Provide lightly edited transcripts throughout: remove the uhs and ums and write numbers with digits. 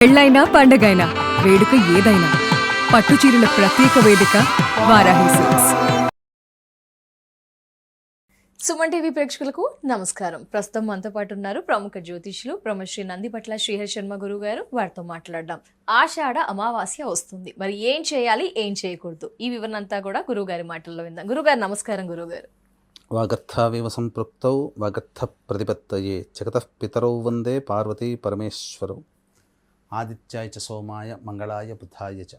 పెళ్ళైనా పండగైనా వేడుక ఏదైనా పట్టుచీరల ప్రత్యేక వేదిక వారాహి సిల్క్స్. సుమన్ టీవీ ప్రేక్షకులకు నమస్కారం. ప్రస్తుతం మనతో పాటు ఉన్నారు ప్రముఖ జ్యోతిష్యులు బ్రహ్మశ్రీ నందిపట్ల శ్రీహరి శర్మ గురువు గారు. వారితో మాట్లాడదాం. ఆషాఢ అమావాస్య వస్తుంది, మరి ఏం చేయాలి, ఏం చేయకూడదు, ఈ వివరణ అంతా కూడా గురువు గారి మాటల్లో విందాం. గురుగారు నమస్కారం. గురుగారు, వాగర్థావివ సంపృక్తౌ వాగర్థ ప్రతిపత్తయే జగతః పితరౌ వందే పార్వతీ పరమేశ్వరౌ ఆదిత్యాయ చ సోమాయ మంగళాయ బుధాయ చ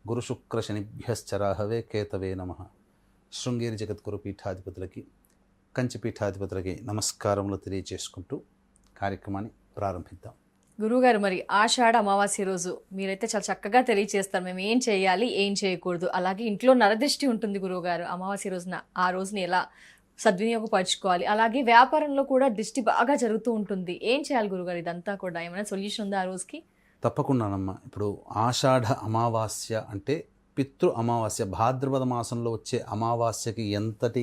గురుశుక్రశనిభ్యశ్చరాహవే కేతవే నమః. శృంగేరి జగద్గురు పీఠాధిపతులకి, కంచి పీఠాధిపతులకి నమస్కారములు తెలియజేసుకుంటూ కార్యక్రమాన్ని ప్రారంభిద్దాం. గురువుగారు, మరి ఆషాఢ అమావాస్య రోజు మీరైతే చాలా చక్కగా తెలియజేస్తారు మేము ఏం చేయాలి, ఏం చేయకూడదు. అలాగే ఇంట్లో నరదృష్టి ఉంటుంది గురువుగారు, అమావాస్య రోజున ఆ రోజుని ఎలా సద్వినియోగపరచుకోవాలి. అలాగే వ్యాపారంలో కూడా దిష్టి బాగా జరుగుతూ ఉంటుంది. ఏం చేయాలి గురుగారు? ఇదంతా కూడా ఏమైనా సొల్యూషన్ ఉందా ఆ రోజుకి? తప్పకుండానమ్మా. ఇప్పుడు ఆషాఢ అమావాస్య అంటే పితృ అమావాస్య, భాద్రపద మాసంలో వచ్చే అమావాస్యకి ఎంతటి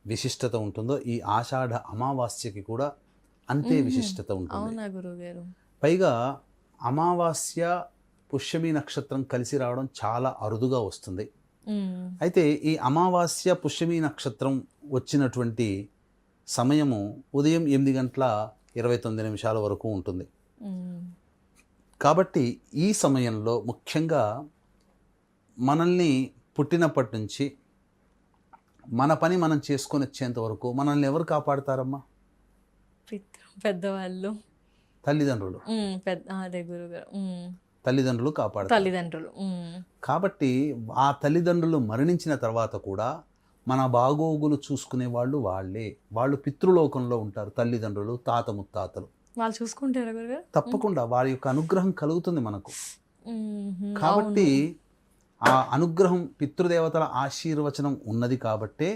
విశిష్టత ఉంటుందో ఈ ఆషాఢ అమావాస్యకి కూడా అంతే విశిష్టత ఉంటుంది. అవునా గురువుగారు? పైగా అమావాస్య పుష్యమి నక్షత్రం కలిసి రావడం చాలా అరుదుగా వస్తుంది. అయితే ఈ అమావాస్య పుష్యమి నక్షత్రం వచ్చినటువంటి సమయము ఉదయం 8:29 వరకు ఉంటుంది. కాబట్టి ఈ సమయంలో ముఖ్యంగా మనల్ని పుట్టినప్పటి నుంచి మన పని మనం చేసుకొని వచ్చేంత వరకు మనల్ని ఎవరు కాపాడుతారమ్మా? పెద్దవాళ్ళు, తల్లిదండ్రులు. అదే గురుగారు, తల్లిదండ్రులు కాపాడుతారు. తల్లిదండ్రులు. కాబట్టి ఆ తల్లిదండ్రులు మరణించిన తర్వాత కూడా మన బాగోగులు చూసుకునే వాళ్ళు వాళ్ళే. వాళ్ళు పితృలోకంలో ఉంటారు. తల్లిదండ్రులు, తాత ముత్తాతలు వాళ్ళు చూసుకుంటారా గురుగారు? తప్పకుండా వారి యొక్క అనుగ్రహం కలుగుతుంది మనకు. కాబట్టి ఆ అనుగ్రహం, పితృదేవతల ఆశీర్వచనం ఉన్నది కాబట్టే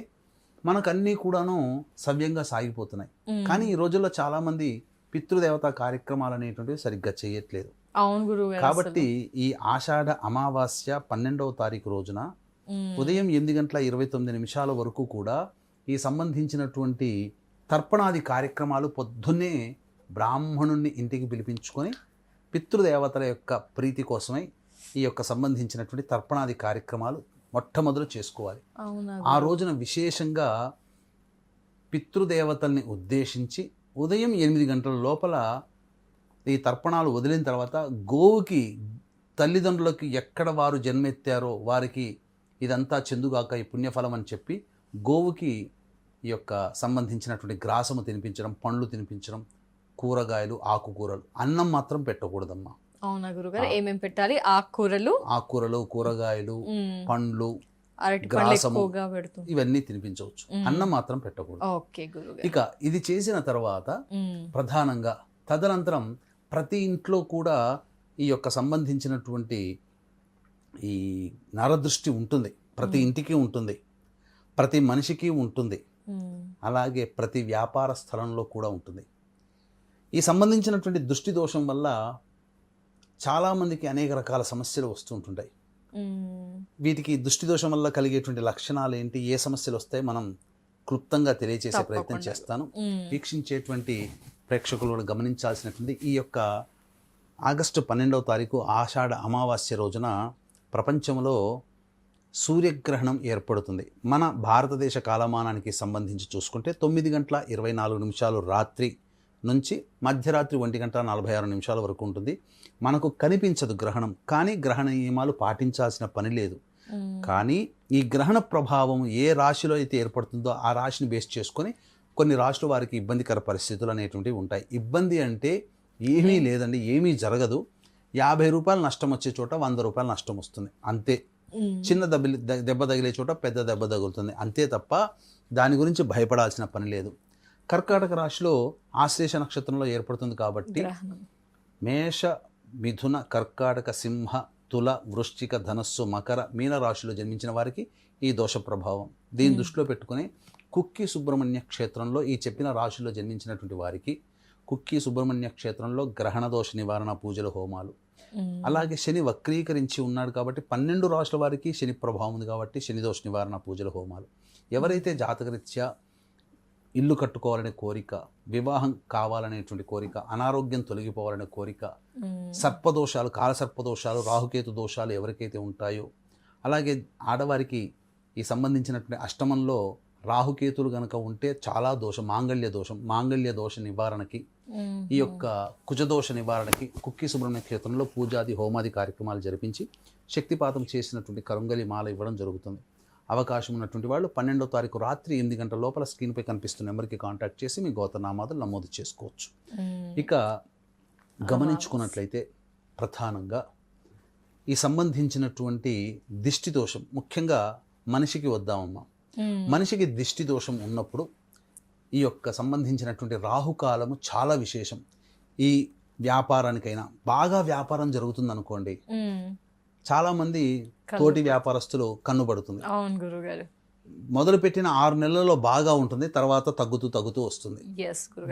మనకన్నీ కూడాను సవ్యంగా సాగిపోతున్నాయి. కానీ ఈ రోజుల్లో చాలామంది పితృదేవత కార్యక్రమాలు అనేటువంటివి సరిగ్గా చేయట్లేదు. అవును గురుగారు. కాబట్టి ఈ ఆషాఢ అమావాస్య 12వ తారీఖు రోజున ఉదయం 8:29 వరకు కూడా ఈ సంబంధించినటువంటి తర్పణాది కార్యక్రమాలు పొద్దున్నే బ్రాహ్మణుణ్ణి ఇంటికి పిలిపించుకొని పితృదేవతల యొక్క ప్రీతి కోసమై ఈ యొక్క సంబంధించినటువంటి తర్పణాది కార్యక్రమాలు మొట్టమొదలు చేసుకోవాలి. ఆ రోజున విశేషంగా పితృదేవతల్ని ఉద్దేశించి ఉదయం 8 గంటల లోపల ఈ తర్పణాలు వదిలిన తర్వాత గోవుకి, తల్లిదండ్రులకి ఎక్కడ వారు జన్మెత్తారో వారికి ఇదంతా చెందుగాక ఈ పుణ్యఫలం అని చెప్పి గోవుకి ఈ యొక్క సంబంధించినటువంటి గ్రాసము తినిపించడం, పండ్లు తినిపించడం, కూరగాయలు, ఆకుకూరలు. అన్నం మాత్రం పెట్టకూడదమ్మా. అవునా గురుగారు? ఏమేమి పెట్టాలి? ఆకుకూరలు, కూరగాయలు, పండ్లు, గ్రాసము ఇవన్నీ తినిపించవచ్చు. అన్నం మాత్రం పెట్టకూడదు. ఇక ఇది చేసిన తర్వాత ప్రధానంగా తదనంతరం ప్రతి ఇంట్లో కూడా ఈ యొక్క సంబంధించినటువంటి ఈ నరదృష్టి ఉంటుంది. ప్రతి ఇంటికి ఉంటుంది, ప్రతి మనిషికి ఉంటుంది, అలాగే ప్రతి వ్యాపార స్థలంలో కూడా ఉంటుంది. ఈ సంబంధించినటువంటి దృష్టి దోషం వల్ల చాలామందికి అనేక రకాల సమస్యలు వస్తుంటుంటాయి. వీటికి దృష్టి దోషం వల్ల కలిగేటువంటి లక్షణాలు ఏంటి, ఏ సమస్యలు వస్తాయి, మనం క్లుప్తంగా తెలియజేసే ప్రయత్నం చేస్తాను. వీక్షించేటువంటి ప్రేక్షకులు గమనించాల్సినటువంటి ఈ యొక్క ఆగస్టు 12వ తారీఖు ఆషాఢ అమావాస్య రోజున ప్రపంచంలో సూర్యగ్రహణం ఏర్పడుతుంది. మన భారతదేశ కాలమానానికి సంబంధించి చూసుకుంటే 9:24 రాత్రి నుంచి మధ్యరాత్రి 1:46 వరకు ఉంటుంది. మనకు కనిపించదు గ్రహణం, కానీ గ్రహణ నియమాలు పాటించాల్సిన పని లేదు. కానీ ఈ గ్రహణ ప్రభావం ఏ రాశిలో అయితే ఏర్పడుతుందో ఆ రాశిని బేస్ చేసుకొని కొన్ని రాశుల వారికి ఇబ్బందికర పరిస్థితులు అనేటువంటివి ఉంటాయి. ఇబ్బంది అంటే ఏమీ లేదండి, ఏమీ జరగదు. 50 రూపాయలు నష్టం వచ్చే చోట 100 రూపాయలు నష్టం వస్తుంది, అంతే. చిన్న దెబ్బ తగిలే చోట పెద్ద దెబ్బ తగులుతుంది, అంతే తప్ప దాని గురించి భయపడాల్సిన పని లేదు. కర్కాటక రాశిలో ఆశ్లేష నక్షత్రంలో ఏర్పడుతుంది కాబట్టి మేష, మిథున, కర్కాటక, సింహ, తుల, వృశ్చిక, ధనస్సు, మకర, మీన రాశిలో జన్మించిన వారికి ఈ దోష ప్రభావం. దీన్ని దృష్టిలో పెట్టుకుని కుక్కి సుబ్రహ్మణ్య క్షేత్రంలో ఈ చెప్పిన రాశిలో జన్మించినటువంటి వారికి కుక్కి సుబ్రహ్మణ్య క్షేత్రంలో గ్రహణ దోష నివారణ పూజలు, హోమాలు. అలాగే శని వక్రీకరించి ఉన్నాడు కాబట్టి 12 రాశుల వారికి శని ప్రభావం ఉంది కాబట్టి శని దోష నివారణ పూజలు, హోమాలు. ఎవరైతే జాతకరీత్యా ఇల్లు కట్టుకోవాలనే కోరిక, వివాహం కావాలనేటువంటి కోరిక, అనారోగ్యం తొలగిపోవాలనే కోరిక, సర్పదోషాలు, కాలసర్పదోషాలు, రాహుకేతు దోషాలు ఎవరికైతే ఉంటాయో, అలాగే ఆడవారికి ఈ సంబంధించినటువంటి అష్టమంలో రాహుకేతులు గనక ఉంటే చాలా దోషం, మాంగళ్య దోష నివారణకి, ఈ యొక్క కుజదోష నివారణకి కుక్కి సుబ్రహ్మణ్య క్షేత్రంలో పూజాది హోమాది కార్యక్రమాలు జరిపించి శక్తిపాతం చేసినటువంటి కరుంగలి మాల ఇవ్వడం జరుగుతుంది. అవకాశం ఉన్నటువంటి వాళ్ళు 12వ తారీఖు రాత్రి 8 గంటల లోపల స్క్రీన్పై కనిపిస్తున్న నెంబర్కి కాంటాక్ట్ చేసి మీ గోత్రనామాదులు నమోదు చేసుకోవచ్చు. ఇక గమనించుకున్నట్లయితే ప్రధానంగా ఈ సంబంధించినటువంటి దిష్టి దోషం ముఖ్యంగా మనిషికి వద్దామమ్మా. మనిషికి దిష్టి దోషం ఉన్నప్పుడు ఈ యొక్క సంబంధించినటువంటి రాహుకాలము చాలా విశేషం. ఈ వ్యాపారానికైనా బాగా వ్యాపారం జరుగుతుంది అనుకోండి, చాలా మంది తోటి వ్యాపారస్తులు కన్నుబడుతుంది. అవును గురుగారు. మొదలుపెట్టిన 6 నెలల్లో బాగా ఉంటుంది, తర్వాత తగ్గుతూ వస్తుంది.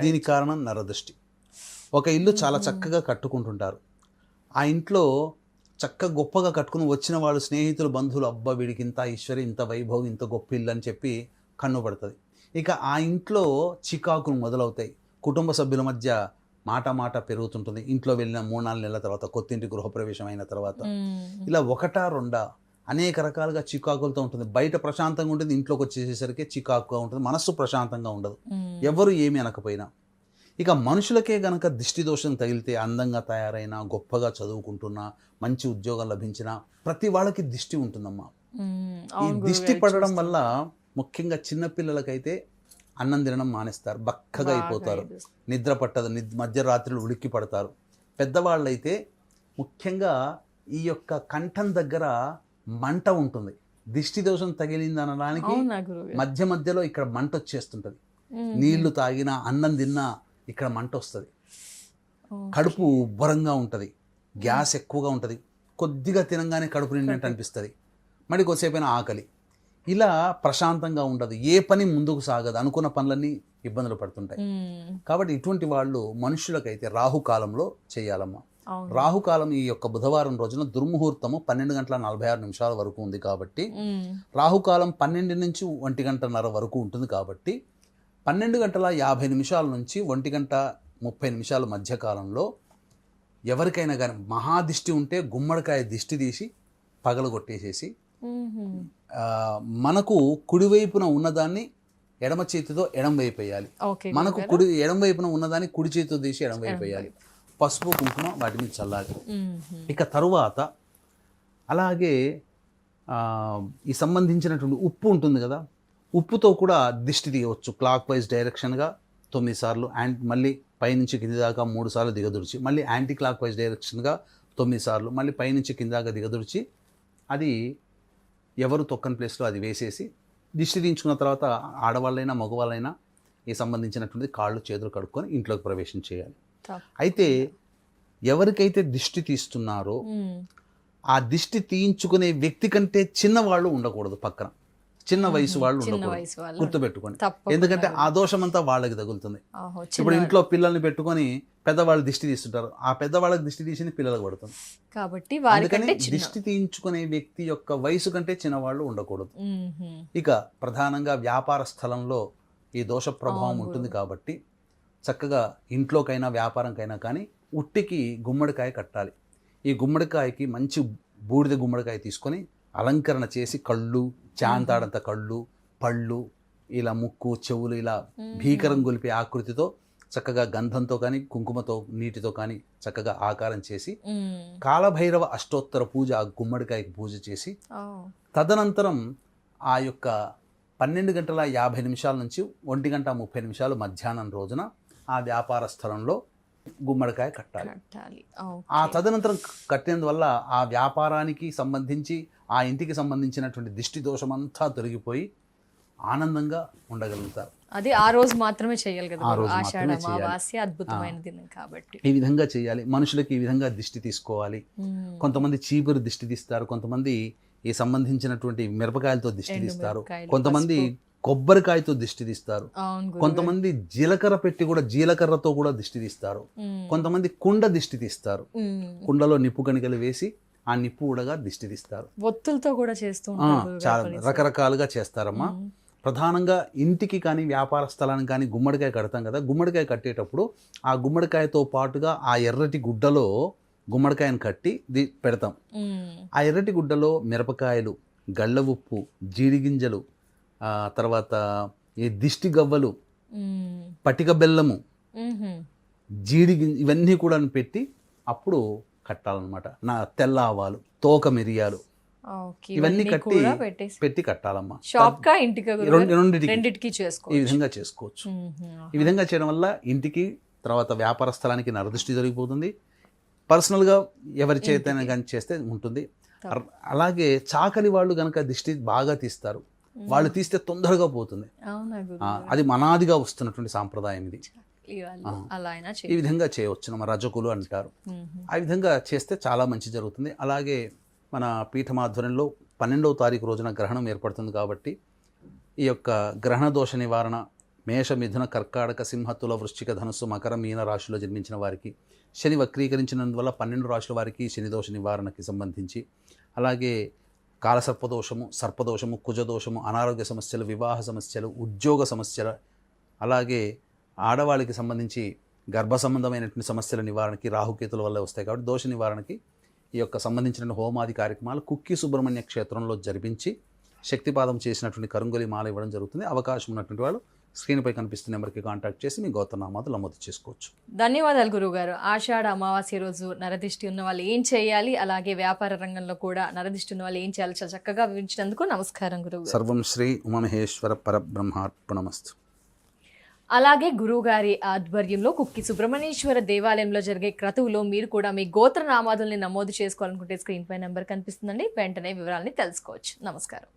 దీనికి కారణం నరదృష్టి. ఒక ఇల్లు చాలా చక్కగా కట్టుకుంటుంటారు, ఆ ఇంట్లో చక్కగా గొప్పగా కట్టుకుని వచ్చిన వాళ్ళు స్నేహితులు బంధువులు, అబ్బా వీడికి ఇంత ఐశ్వర్యం, ఇంత వైభవం, ఇంత గొప్ప ఇల్లు అని చెప్పి కన్నుబడుతుంది. ఇక ఆ ఇంట్లో చికాకులు మొదలవుతాయి, కుటుంబ సభ్యుల మధ్య మాట పెరుగుతుంటుంది. ఇంట్లో వెళ్ళిన 3-4 నెలల తర్వాత, కొత్తింటి గృహప్రవేశం అయిన తర్వాత ఇలా 1-2 అనేక రకాలుగా చికాకులతో ఉంటుంది. బయట ప్రశాంతంగా ఉంటుంది, ఇంట్లోకి వచ్చేసేసరికి చికాకుగా ఉంటుంది, మనస్సు ప్రశాంతంగా ఉండదు, ఎవరు ఏమి అనకపోయినా. ఇక మనుషులకే గనక దిష్టి దోషం తగిలితే అందంగా తయారైనా, గొప్పగా చదువుకుంటున్నా, మంచి ఉద్యోగం లభించినా ప్రతి వాళ్ళకి దిష్టి ఉంటుందమ్మా. ఈ దిష్టి పడడం వల్ల ముఖ్యంగా చిన్నపిల్లలకైతే అన్నం తినడం మానేస్తారు, బక్కగా అయిపోతారు, నిద్ర పట్టదు, మధ్యరాత్రులు ఉలిక్కి పడతారు. పెద్దవాళ్ళైతే ముఖ్యంగా ఈ యొక్క కంఠం దగ్గర మంట ఉంటుంది. దిష్టి దోషం తగిలింది అనడానికి మధ్యలో ఇక్కడ మంట వచ్చేస్తుంటుంది. నీళ్లు తాగినా, అన్నం తిన్నా ఇక్కడ మంట వస్తుంది, కడుపు ఉబ్బరంగా ఉంటుంది, గ్యాస్ ఎక్కువగా ఉంటుంది, కొద్దిగా తినంగానే కడుపు నిండినట్టు అనిపిస్తుంది, మరి కొద్దిసేపైన ఆకలి, ఇలా ప్రశాంతంగా ఉండదు, ఏ పని ముందుకు సాగదు, అనుకున్న పనులన్నీ ఇబ్బందులు పడుతుంటాయి. కాబట్టి ఇటువంటి వాళ్ళు మనుషులకైతే రాహుకాలంలో చేయాలమ్మా. రాహుకాలం ఈ యొక్క బుధవారం రోజున దుర్ముహూర్తము 12:46 వరకు ఉంది కాబట్టి, రాహుకాలం 12 నుంచి 1:30 వరకు ఉంటుంది కాబట్టి 12:50 నుంచి 1:30 మధ్యకాలంలో ఎవరికైనా కానీ మహాదిష్టి ఉంటే గుమ్మడికాయ దిష్టి తీసి పగలగొట్టేసేసి మనకు కుడివైపున ఉన్నదాన్ని ఎడమ చేతితో ఎడం వైపు వేయాలి, మనకు ఎడం వైపున ఉన్నదాన్ని కుడి చేతితో తీసి ఎడం వైపు వేయాలి, పసుపు కుంకుమ వాటి మీద చల్లాలి. ఇక తరువాత అలాగే ఈ సంబంధించినటువంటి ఉప్పు ఉంటుంది కదా, ఉప్పుతో కూడా దిష్టి తీయవచ్చు. క్లాక్ వైజ్ డైరెక్షన్గా 9 సార్లు, అండ్ మళ్ళీ పైనుంచి కింది దాకా 3 సార్లు దిగదుడిచి, మళ్ళీ యాంటీ క్లాక్ వైజ్ డైరెక్షన్గా 9 సార్లు, మళ్ళీ పైనుంచి కింది దాకా దిగదుడిచి, అది ఎవరు తొక్కని ప్లేస్లో అది వేసేసి దిష్టి తీయించుకున్న తర్వాత ఆడవాళ్ళైనా మగవాళ్ళైనా ఈ సంబంధించినటువంటి కాళ్ళు చేతులు కడుక్కొని ఇంట్లోకి ప్రవేశం చేయాలి. అయితే ఎవరికైతే దిష్టి తీస్తున్నారో ఆ దిష్టి తీయించుకునే వ్యక్తి కంటే చిన్నవాళ్ళు ఉండకూడదు, పక్కన చిన్న వయసు వాళ్ళు ఉండకూడదు, గుర్తుపెట్టుకోండి. ఎందుకంటే ఆ దోషం అంతా వాళ్ళకి తగులుతుంది. ఇప్పుడు ఇంట్లో పిల్లల్ని పెట్టుకొని పెద్దవాళ్ళు దిష్టి తీస్తుంటారు, ఆ పెద్దవాళ్ళకి దిష్టి తీసింది పిల్లలకు పడుతుంది. కాబట్టి అందుకని దిష్టి తీయించుకునే వ్యక్తి యొక్క వయసు కంటే చిన్నవాళ్ళు ఉండకూడదు. ఇక ప్రధానంగా వ్యాపార స్థలంలో ఈ దోష ప్రభావం ఉంటుంది కాబట్టి చక్కగా ఇంట్లోకైనా వ్యాపారంకైనా కానీ ఉట్టికి గుమ్మడికాయ కట్టాలి. ఈ గుమ్మడికాయకి మంచి బూడిద గుమ్మడికాయ తీసుకొని అలంకరణ చేసి కళ్ళు, చాంతాడంత కళ్ళు, పళ్ళు, ఇలా ముక్కు, చెవులు ఇలా భీకరం గొలిపే ఆకృతితో చక్కగా గంధంతో కానీ కుంకుమతో నీటితో కానీ చక్కగా ఆకారం చేసి కాలభైరవ అష్టోత్తర పూజ ఆ గుమ్మడికాయకి పూజ చేసి తదనంతరం ఆ యొక్క 12:50 నుంచి 1:30 మధ్యాహ్నం రోజున ఆ వ్యాపార స్థలంలో గుమ్మడికాయ కట్టాలి. ఆ తదనంతరం కట్టినందువల్ల ఆ వ్యాపారానికి సంబంధించి ఆ ఇంటికి సంబంధించినటువంటి దిష్టి దోషం అంతా తొలగిపోయి ఆనందంగా ఉండగలుగుతారు. అది ఆ రోజు మాత్రమే చేయాలి కదా, ఆషాఢ అమావాస్య అద్భుతమైన దినం కాబట్టి ఈ విధంగా చేయాలి. మనుషులకి ఈ విధంగా దిష్టి తీసుకోవాలి. కొంతమంది చీపురు దిష్టి తీస్తారు, కొంతమంది ఈ సంబంధించినటువంటి మిరపకాయలతో దిష్టి తీస్తారు, కొంతమంది కొబ్బరికాయతో దిష్టి తీస్తారు, కొంతమంది జీలకర్రతో కూడా దిష్టి తీస్తారు, కొంతమంది కుండ దిష్టి తీస్తారు, కుండలో నిప్పు కణికలు వేసి ఆ నిప్పు ఉడగా దిష్టి తీస్తారు, ఒత్తులతో కూడా చేస్తూ చాలా రకరకాలుగా చేస్తారమ్మా. ప్రధానంగా ఇంటికి కానీ వ్యాపార స్థలానికి కానీ గుమ్మడికాయ కడతాం కదా, గుమ్మడికాయ కట్టేటప్పుడు ఆ గుమ్మడికాయతో పాటుగా ఆ ఎర్రటి గుడ్డలో గుమ్మడికాయను కట్టి పెడతాం. ఆ ఎర్రటి గుడ్డలో మిరపకాయలు, గళ్ళ ఉప్పు, జీడిగింజలు, తర్వాత ఈ దిష్టి గవ్వలు, పటిక బెల్లము, ఇవన్నీ కూడా పెట్టి అప్పుడు కట్టాలన్నమాట. తెల్ల ఆవాలు, తోక మిరియాలు, ఇవన్నీ పెట్టి కట్టాలమ్మా. ఈ విధంగా చేసుకోవచ్చు. ఈ విధంగా చేయడం వల్ల ఇంటికి, తర్వాత వ్యాపార స్థలానికి నరదృష్టి జరిగిపోతుంది. పర్సనల్గా ఎవరి చేతైనా కానీ చేస్తే ఉంటుంది. అలాగే చాకలి వాళ్ళు కనుక దిష్టి బాగా తీస్తారు, వాళ్ళు తీస్తే తొందరగా పోతుంది. అది మనాదిగా వస్తున్నటువంటి సాంప్రదాయం ఇది. ఈ విధంగా చేయవచ్చు, మన రజకులు అంటారు. ఆ విధంగా చేస్తే చాలా మంచి జరుగుతుంది. అలాగే మన పీఠమాధ్వర్యంలో 12వ తారీఖు రోజున గ్రహణం ఏర్పడుతుంది కాబట్టి ఈ యొక్క గ్రహణ దోష నివారణ మేష, మిథున, కర్కాటక, సింహ, తుల, వృశ్చిక, ధనుస్సు, మకర, మీన రాశిలో జన్మించిన వారికి, శని వక్రీకరించినందువల్ల 12 రాశుల వారికి శని దోష నివారణకి సంబంధించి, అలాగే కాలసర్పదోషము, సర్పదోషము, కుజదోషము, అనారోగ్య సమస్యలు, వివాహ సమస్యలు, ఉద్యోగ సమస్యలు, అలాగే ఆడవాళ్ళకి సంబంధించి గర్భ సంబంధమైనటువంటి సమస్యల నివారణకి రాహుకేతుల వల్ల వస్తాయి కాబట్టి దోష నివారణకి ఈ యొక్క సంబంధించిన హోమాది కార్యక్రమాలు కుక్కి సుబ్రహ్మణ్య క్షేత్రంలో జరిపించి శక్తిపాదం చేసినటువంటి కరుంగలి మాల ఇవ్వడం జరుగుతుంది. అవకాశం ఉన్నటువంటి వాళ్ళు స్క్రీన్పై కనిపిస్తున్న నెంబర్కి కాంటాక్ట్ చేసి మీ గోత్రనామాలు నమోదు చేసుకోవచ్చు. ధన్యవాదాలు గురువుగారు. ఆషాఢ అమావాస్య రోజు నరదిష్టి ఉన్న వాళ్ళు ఏం చేయాలి, అలాగే వ్యాపార రంగంలో కూడా నరదిష్టి ఉన్న వాళ్ళు ఏం చేయాలి చాలా చక్కగా వివరించినందుకు నమస్కారం గురువు. సర్వం శ్రీ ఉమామహేశ్వర పరబ్రహ్మార్పణమస్తు. అలాగే గురువుగారి ఆధ్వర్యంలో కుక్కి సుబ్రహ్మణ్యేశ్వర దేవాలయంలో జరిగే క్రతువులో మీరు కూడా మీ గోత్ర నామాదుల్ని నమోదు చేసుకోవాలనుకుంటే స్క్రీన్ పై నెంబర్ కనిపిస్తుందండి, వెంటనే వివరాలని తెలుసుకోవచ్చు. నమస్కారం.